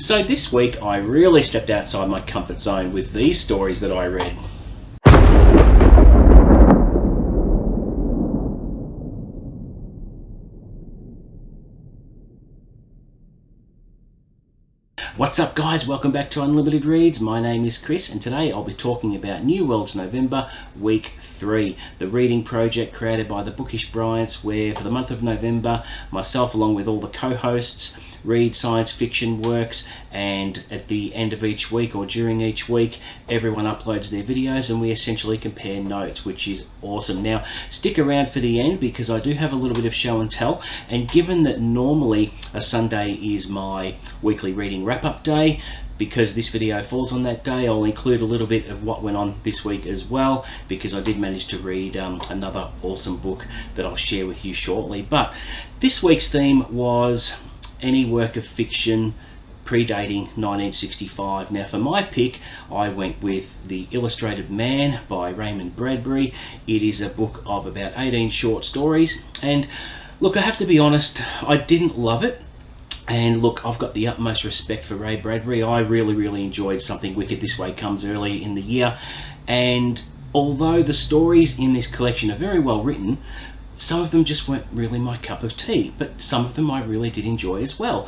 So this week I really stepped outside my comfort zone with these stories that I read. What's up guys, welcome back to Unlimited Reads. My name is Chris and today I'll be talking about New Worlds November Week 3, the reading project created by the Bookish Bryants, where for the month of November, myself along with all the co-hosts read science fiction works, and at the end of each week or during each week everyone uploads their videos and we essentially compare notes, which is awesome. Now stick around for the end because I do have a little bit of show and tell, and given that normally a Sunday is my weekly reading wrap-up day, because this video falls on that day, I'll include a little bit of what went on this week as well, because I did manage to read another awesome book that I'll share with you shortly. But this week's theme was any work of fiction predating 1965. Now for my pick, I went with The Illustrated Man by Ray Bradbury. It is a book of about 18 short stories, and look, I have to be honest, I didn't love it. And look, I've got the utmost respect for Ray Bradbury. I really enjoyed Something Wicked This Way Comes early in the year, and although the stories in this collection are very well written, some of them just weren't really my cup of tea, but some of them I really did enjoy as well.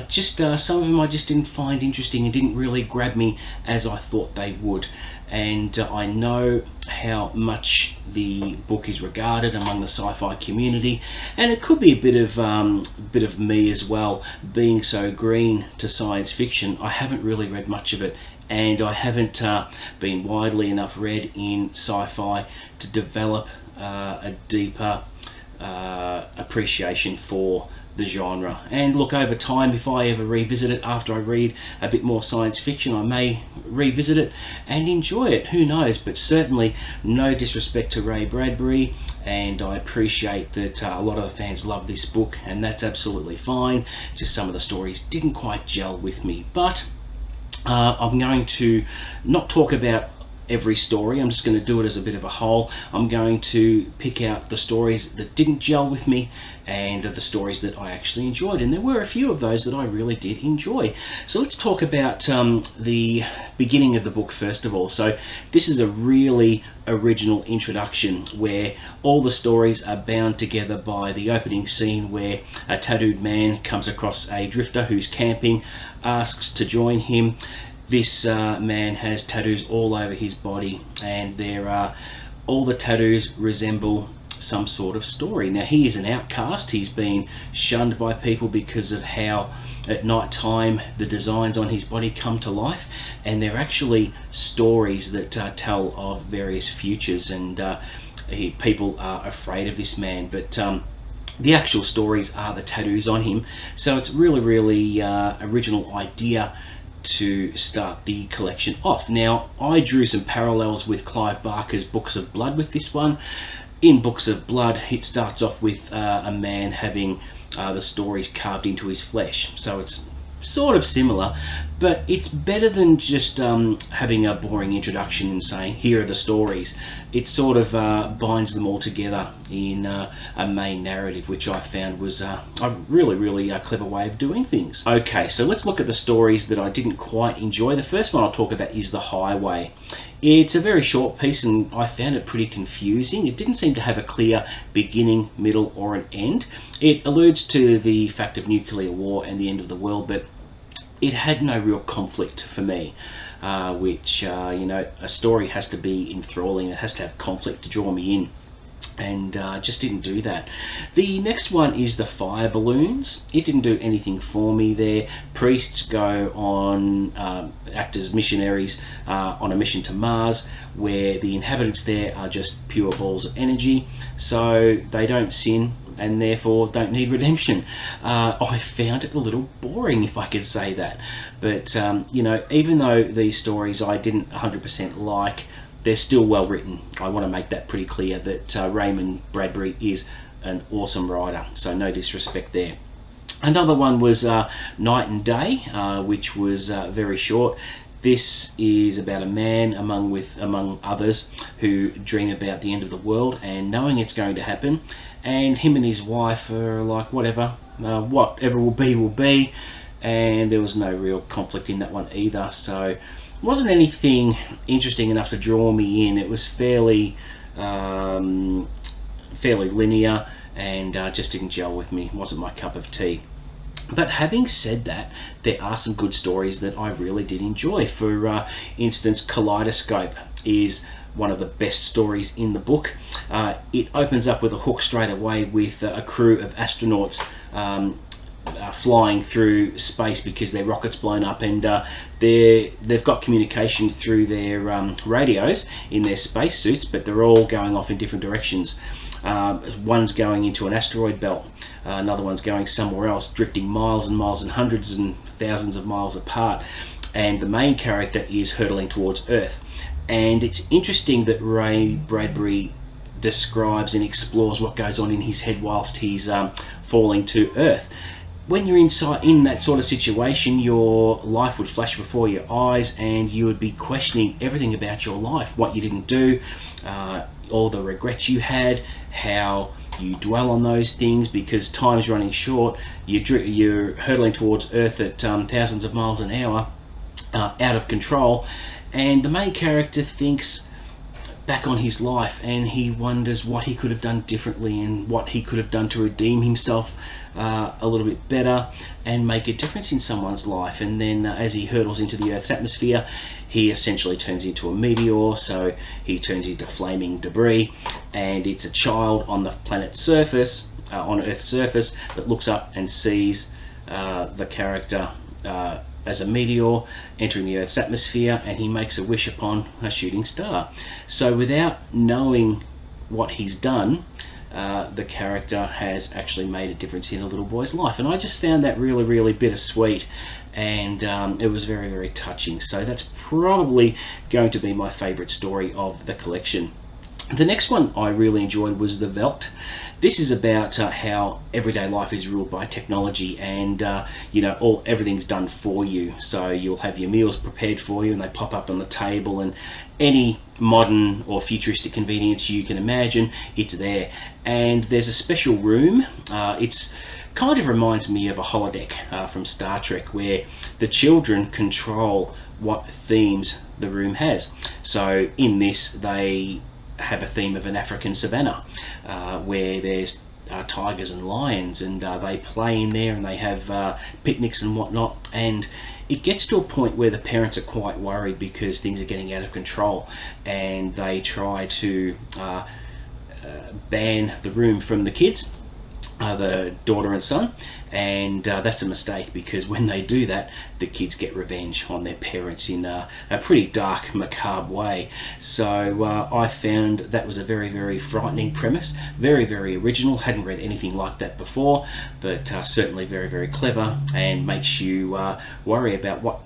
Some of them I just didn't find interesting and didn't really grab me as I thought they would. And I know how much the book is regarded among the sci-fi community, and it could be a bit of me as well, being so green to science fiction. I haven't really read much of it, and I haven't been widely enough read in sci-fi to develop a deeper appreciation for the genre. And look, over time, if I ever revisit it after I read a bit more science fiction, I may revisit it and enjoy it, who knows. But certainly no disrespect to Ray Bradbury, and I appreciate that a lot of the fans love this book, and that's absolutely fine. Just some of the stories didn't quite gel with me. But I'm going to not talk about every story. I'm just going to do it as a bit of a whole. I'm going to pick out the stories that didn't gel with me and the stories that I actually enjoyed, and there were a few of those that I really did enjoy. So let's talk about the beginning of the book first of all. So this is a really original introduction where all the stories are bound together by the opening scene where a tattooed man comes across a drifter who's camping, asks to join him. This man has tattoos all over his body, and all the tattoos resemble some sort of story. Now he is an outcast. He's been shunned by people because of how at night time the designs on his body come to life, and they're actually stories that tell of various futures, and people are afraid of this man, but the actual stories are the tattoos on him. So it's really original idea to start the collection off. Now I drew some parallels with Clive Barker's Books of Blood with this one. In Books of Blood, it starts off with a man having the stories carved into his flesh, so it's sort of similar, but it's better than just having a boring introduction and saying here are the stories. It sort of binds them all together in a main narrative, which I found was a really clever way of doing things. Okay, so let's look at the stories that I didn't quite enjoy. The first one I'll talk about is The Highway. It's a very short piece and I found it pretty confusing. It didn't seem to have a clear beginning, middle or an end. It alludes to the fact of nuclear war and the end of the world, but it had no real conflict for me, which, you know, a story has to be enthralling, it has to have conflict to draw me in, and just didn't do that. The next one is The Fire Balloons. It didn't do anything for me there. Priests go on, act as missionaries on a mission to Mars, where the inhabitants there are just pure balls of energy, so they don't sin and therefore don't need redemption. I found it a little boring, if I could say that. But you know, even though these stories I didn't 100% like, they're still well written. I want to make that pretty clear that Ray Bradbury is an awesome writer, so no disrespect there. Another one was Night and Day, which was very short. This is about a man among others who dream about the end of the world and knowing it's going to happen, and him and his wife are like, whatever will be, and there was no real conflict in that one either. So it wasn't anything interesting enough to draw me in. It was fairly linear, and just didn't gel with me. It wasn't my cup of tea. But having said that, there are some good stories that I really did enjoy. For instance, Kaleidoscope is one of the best stories in the book. It opens up with a hook straight away with a crew of astronauts flying through space because their rocket's blown up, and they've got communication through their radios in their spacesuits, but they're all going off in different directions. One's going into an asteroid belt, another one's going somewhere else, drifting miles and miles and hundreds and thousands of miles apart, and the main character is hurtling towards Earth. And it's interesting that Ray Bradbury describes and explores what goes on in his head whilst he's falling to Earth. When you're in that sort of situation, your life would flash before your eyes, and you would be questioning everything about your life, what you didn't do, all the regrets you had, how you dwell on those things because time's running short. You're hurtling towards Earth at thousands of miles an hour, out of control, and the main character thinks back on his life, and he wonders what he could have done differently and what he could have done to redeem himself a little bit better and make a difference in someone's life. And then as he hurtles into the Earth's atmosphere, he essentially turns into a meteor, so he turns into flaming debris, and it's a child on the planet's surface, on Earth's surface, that looks up and sees the character as a meteor entering the Earth's atmosphere, and he makes a wish upon a shooting star. So without knowing what he's done, the character has actually made a difference in a little boy's life, and I just found that really, really bittersweet, and it was very, very touching. So that's probably going to be my favourite story of the collection. The next one I really enjoyed was The Veldt. This is about how everyday life is ruled by technology, and everything's done for you. So you'll have your meals prepared for you, and they pop up on the table, and any modern or futuristic convenience you can imagine, it's there. And there's a special room. It's kind of reminds me of a holodeck from Star Trek, where the children control what themes the room has. So in this, they have a theme of an African savannah, where there's tigers and lions, and they play in there, and they have picnics and whatnot. And it gets to a point where the parents are quite worried because things are getting out of control, and they try to ban the room from the kids, the daughter and son, and that's a mistake, because when they do that, the kids get revenge on their parents in a pretty dark, macabre way. So I found that was a very, very frightening premise, very, very original. Hadn't read anything like that before, but certainly very, very clever, and makes you worry about what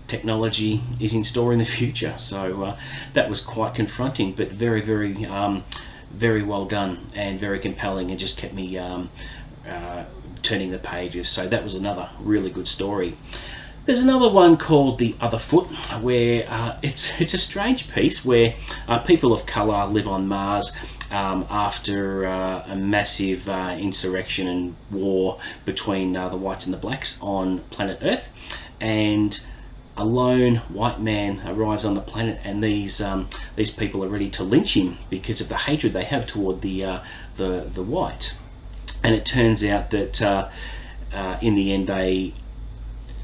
technology is in store in the future. So that was quite confronting, but very, very very well done and very compelling, and just kept me turning the pages. So that was another really good story. There's another one called The Other Foot, where it's a strange piece where people of colour live on Mars after a massive insurrection and war between the whites and the blacks on planet Earth, and a lone white man arrives on the planet, and these people are ready to lynch him because of the hatred they have toward the whites. And it turns out that in the end they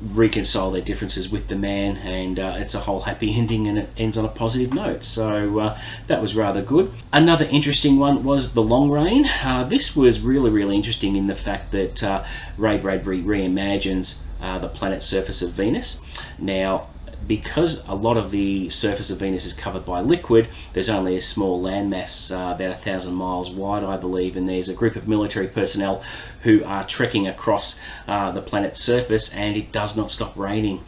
reconcile their differences with the man, and it's a whole happy ending, and it ends on a positive note. So that was rather good. Another interesting one was The Long Rain. This was really, really interesting in the fact that Ray Bradbury reimagines the planet surface of Venus. Now, because a lot of the surface of Venus is covered by liquid, there's only a small landmass, about 1,000 miles wide, I believe, and there's a group of military personnel who are trekking across the planet's surface, and it does not stop raining.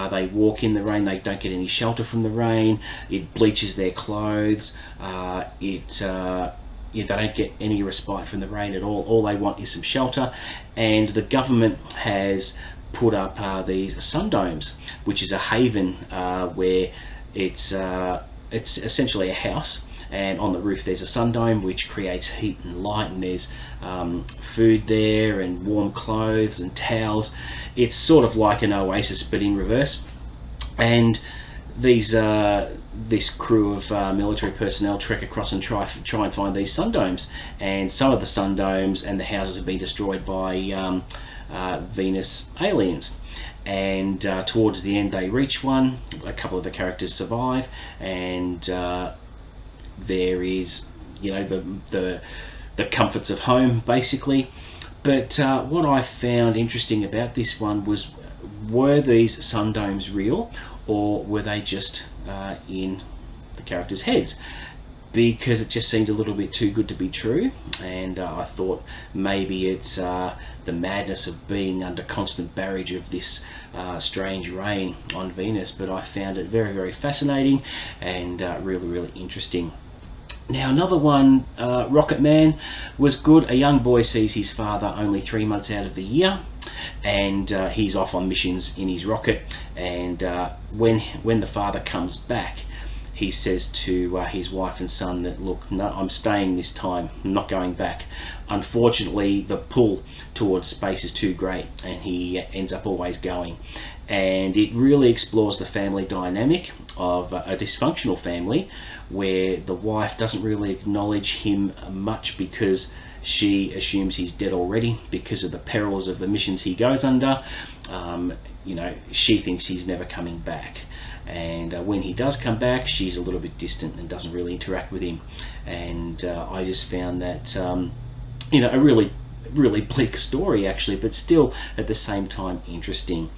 They walk in the rain, they don't get any shelter from the rain, it bleaches their clothes, they don't get any respite from the rain at all. All they want is some shelter, and the government has put up these sun domes, which is a haven where it's essentially a house, and on the roof there's a sundome which creates heat and light, and there's food there and warm clothes and towels. It's sort of like an oasis but in reverse. And this crew of military personnel trek across and try and find these sundomes, and some of the sundomes and the houses have been destroyed by Venus aliens. And towards the end they reach one. A couple of the characters survive, and there is, you know, the comforts of home basically. But what I found interesting about this one was, were these sundomes real, or were they just in the characters' heads? Because it just seemed a little bit too good to be true, and I thought maybe it's the madness of being under constant barrage of this strange rain on Venus. But I found it very, very fascinating and really, really interesting. Now another one, Rocket Man, was good. A young boy sees his father only 3 months out of the year, and he's off on missions in his rocket, and when the father comes back, he says to his wife and son that, look, no, I'm staying this time, I'm not going back. Unfortunately, the pull towards space is too great, and he ends up always going. And it really explores the family dynamic of a dysfunctional family, where the wife doesn't really acknowledge him much because she assumes he's dead already because of the perils of the missions he goes under. You know, she thinks he's never coming back. And when he does come back, she's a little bit distant and doesn't really interact with him. And I just found that, you know, a really, really bleak story actually, but still at the same time interesting.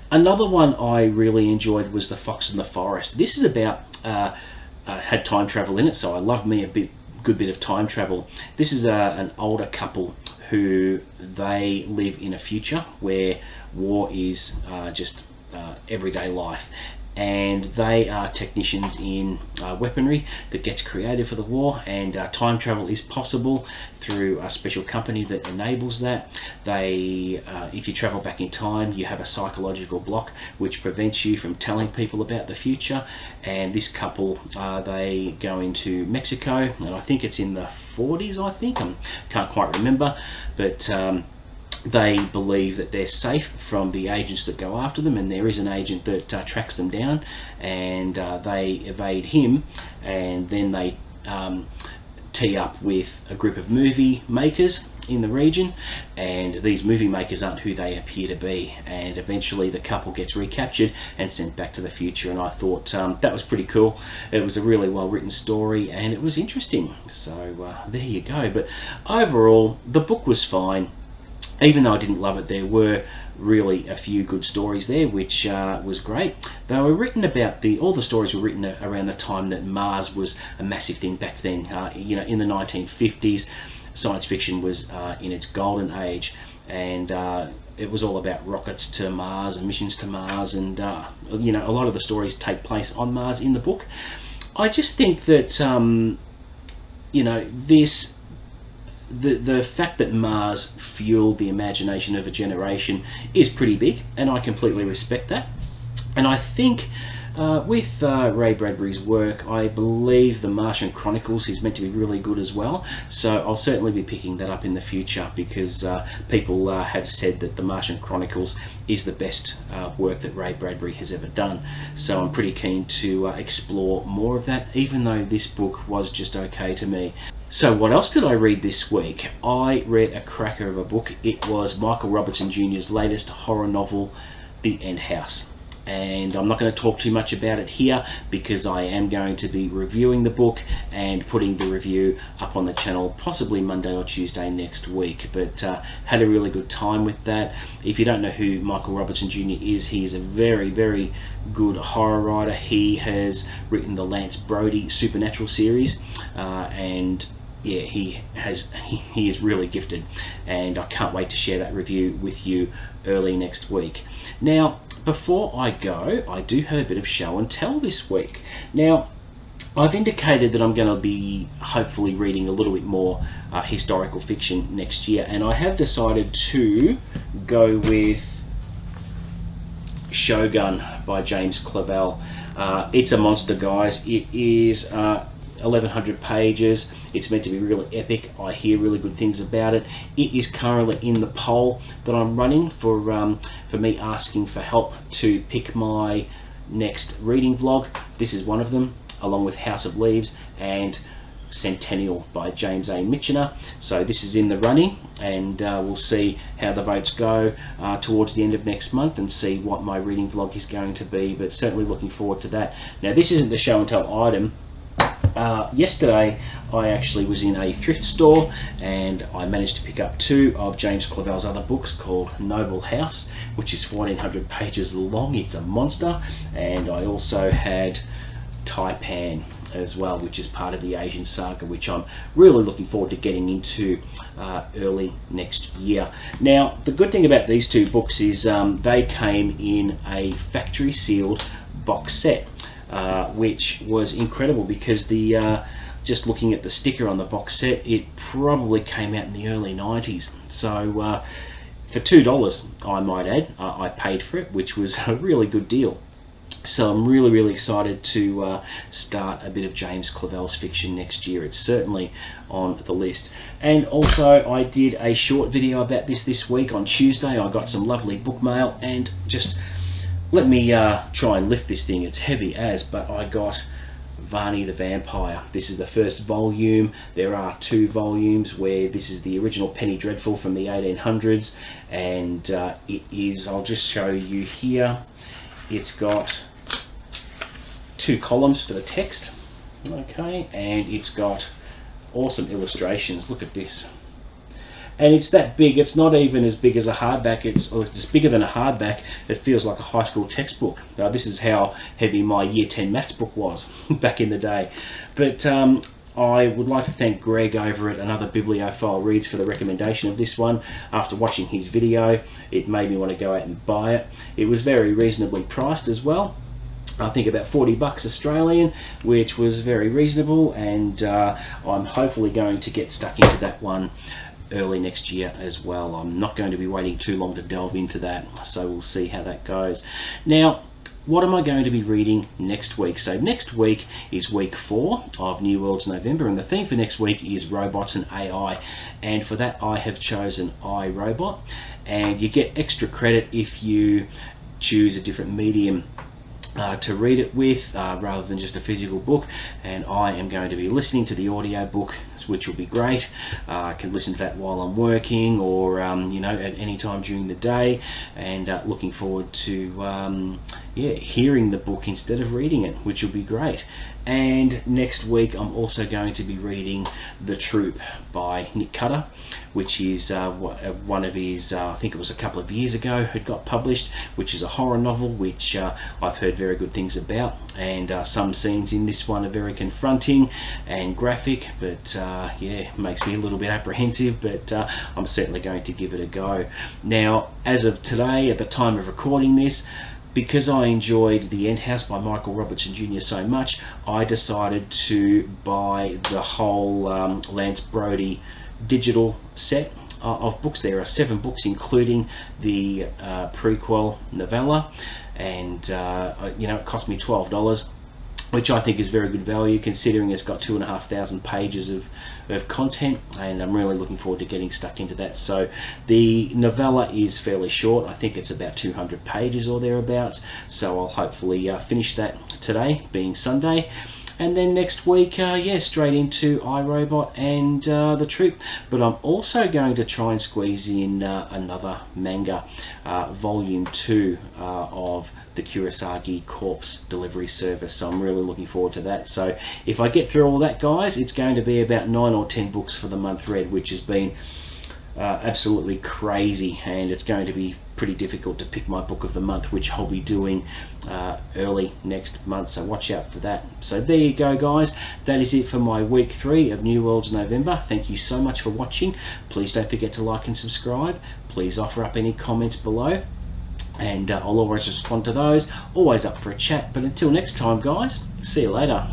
Another one I really enjoyed was The Fox and the Forest. This is about, had time travel in it, so I love me a good bit of time travel. This is an older couple who they live in a future where war is just everyday life, and they are technicians in weaponry that gets created for the war, and time travel is possible through a special company that enables that. They, if you travel back in time, you have a psychological block which prevents you from telling people about the future. And this couple, they go into Mexico, and I think it's in the 40s, I think, I can't quite remember, but they believe that they're safe from the agents that go after them, and there is an agent that tracks them down, and they evade him, and then they tee up with a group of movie makers in the region, and these movie makers aren't who they appear to be, and eventually the couple gets recaptured and sent back to the future. And I thought that was pretty cool. It was a really well written story, and it was interesting. So there you go. But overall, the book was fine. Even though I didn't love it, there were really a few good stories there, which was great. They were written about all the stories were written around the time that Mars was a massive thing back then. You know, in the 1950s, science fiction was in its golden age, and it was all about rockets to Mars and missions to Mars, and you know, a lot of the stories take place on Mars in the book. I just think that you know, the fact that Mars fueled the imagination of a generation is pretty big, and I completely respect that. And I think with Ray Bradbury's work, I believe The Martian Chronicles is meant to be really good as well, so I'll certainly be picking that up in the future, because people have said that The Martian Chronicles is the best work that Ray Bradbury has ever done. So I'm pretty keen to explore more of that, even though this book was just okay to me. So what else did I read this week? I read a cracker of a book. It was Michael Robertson Jr.'s latest horror novel, The End House. And I'm not going to talk too much about it here, because I am going to be reviewing the book and putting the review up on the channel possibly Monday or Tuesday next week. But had a really good time with that. If you don't know who Michael Robertson Jr. is, he is a very, very good horror writer. He has written the Lance Brody Supernatural series, and yeah, he is really gifted, and I can't wait to share that review with you early next week. Now, before I go, I do have a bit of show and tell this week. Now, I've indicated that I'm going to be hopefully reading a little bit more historical fiction next year, and I have decided to go with Shogun by James Clavell. It's a monster, guys. It is 1100 pages. It's meant to be really epic. I hear really good things about it. It is currently in the poll that I'm running for me asking for help to pick my next reading vlog. This is one of them, along with House of Leaves and Centennial by James A. Michener. So this is in the running, and we'll see how the votes go towards the end of next month and see what my reading vlog is going to be, but certainly looking forward to that. Now, this isn't the show and tell item. Yesterday I actually was in a thrift store and I managed to pick up 2 of James Clavell's other books called Noble House, which is 1400 pages long. It's a monster. And I also had Taipan as well, which is part of the Asian saga, which I'm really looking forward to getting into early next year. Now, the good thing about these 2 books is they came in a factory sealed box set, which was incredible because the just looking at the sticker on the box set, it probably came out in the early 90s. So for $2, I might add, I paid for it, which was a really good deal. So I'm really excited to start a bit of James Clavell's fiction next year. It's certainly on the list. And also I did a short video about this week on Tuesday. I got some lovely book mail, and just let me try and lift this thing. It's heavy as, but I got Varney the Vampire. This is the first volume. There are 2 volumes where this is the original Penny Dreadful from the 1800s, and it is, I'll just show you here, it's got 2 columns for the text, okay, and it's got awesome illustrations. Look at this. And it's that big. It's not even as big as a hardback. It's bigger than a hardback. It feels like a high school textbook. Now, this is how heavy my Year 10 maths book was back in the day. But I would like to thank Greg over at Another Bibliophile Reads for the recommendation of this one. After watching his video, it made me want to go out and buy it. It was very reasonably priced as well. I think about 40 bucks Australian, which was very reasonable, and I'm hopefully going to get stuck into that one early next year as well. I'm not going to be waiting too long to delve into that, so we'll see how that goes. Now, what am I going to be reading next week? So next week is week 4 of New Worlds November, and the theme for next week is robots and AI, and for that I have chosen iRobot, and you get extra credit if you choose a different medium to read it with rather than just a physical book. And I am going to be listening to the audio book, which will be great. I can listen to that while I'm working, or you know, at any time during the day, and looking forward to yeah, hearing the book instead of reading it, which will be great. And next week I'm also going to be reading The Troop by Nick Cutter, which is one of his, I think it was a couple of years ago, it got published, which is a horror novel, which I've heard very good things about, and some scenes in this one are very confronting and graphic, but yeah, makes me a little bit apprehensive, but I'm certainly going to give it a go. Now, as of today, at the time of recording this, because I enjoyed The End House by Michael Robertson Jr. so much, I decided to buy the whole Lance Brody digital set of books. There are 7 books, including the prequel novella, and you know, it cost me $12, which I think is very good value considering it's got 2,500 pages of content, and I'm really looking forward to getting stuck into that. So the novella is fairly short. I think it's about 200 pages or thereabouts, so I'll hopefully finish that today, being Sunday. And then next week, yeah, straight into iRobot and The Troop. But I'm also going to try and squeeze in another manga, Volume 2 of the Kurosagi Corpse Delivery Service. So I'm really looking forward to that. So if I get through all that, guys, it's going to be about 9 or 10 books for the month read, which has been absolutely crazy, and it's going to be pretty difficult to pick my book of the month, which I'll be doing early next month, so watch out for that. So there you go, guys, that is it for my week 3 of New Worlds November. Thank you so much for watching. Please don't forget to like and subscribe. Please offer up any comments below, and I'll always respond to those. Always up for a chat. But until next time, guys, see you later.